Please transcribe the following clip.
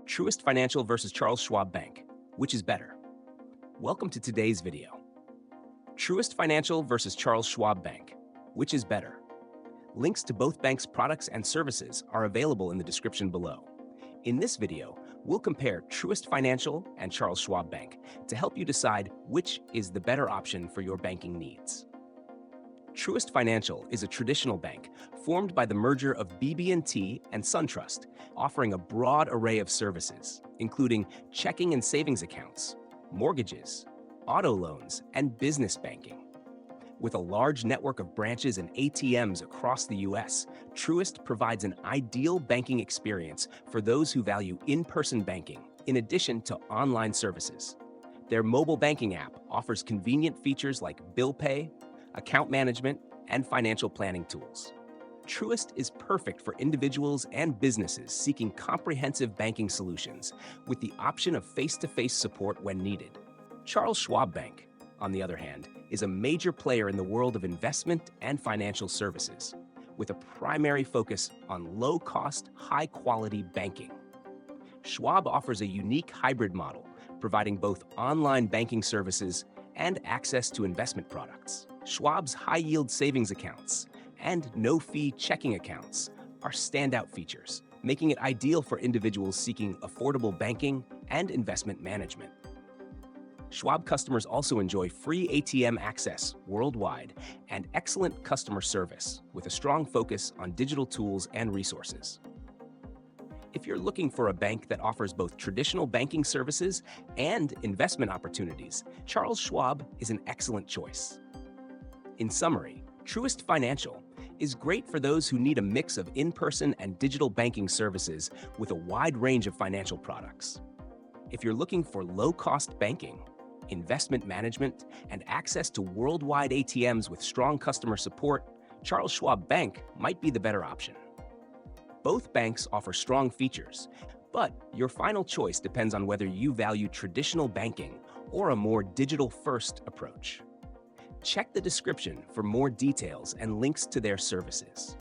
Truist Financial versus Charles Schwab Bank. Which is better? Welcome to today's video. Truist Financial versus Charles Schwab Bank. Which is better? Links to both banks' products and services are available in the description below. In this video, we'll compare Truist Financial and Charles Schwab Bank to help you decide which is the better option for your banking needs. Truist Financial is a traditional bank formed by the merger of BB&T and SunTrust, offering a broad array of services, including checking and savings accounts, mortgages, auto loans, and business banking. With a large network of branches and ATMs across the U.S., Truist provides an ideal banking experience for those who value in-person banking, in addition to online services. Their mobile banking app offers convenient features like bill pay, account management, and financial planning tools. Truist is perfect for individuals and businesses seeking comprehensive banking solutions with the option of face-to-face support when needed. Charles Schwab Bank, on the other hand, is a major player in the world of investment and financial services, with a primary focus on low-cost, high-quality banking. Schwab offers a unique hybrid model, providing both online banking services and access to investment products. Schwab's high-yield savings accounts and no-fee checking accounts are standout features, making it ideal for individuals seeking affordable banking and investment management. Schwab customers also enjoy free ATM access worldwide and excellent customer service with a strong focus on digital tools and resources. If you're looking for a bank that offers both traditional banking services and investment opportunities, Charles Schwab is an excellent choice. In summary, Truist Financial is great for those who need a mix of in-person and digital banking services with a wide range of financial products. If you're looking for low-cost banking, investment management, and access to worldwide ATMs with strong customer support, Charles Schwab Bank might be the better option. Both banks offer strong features, but your final choice depends on whether you value traditional banking or a more digital-first approach. Check the description for more details and links to their services.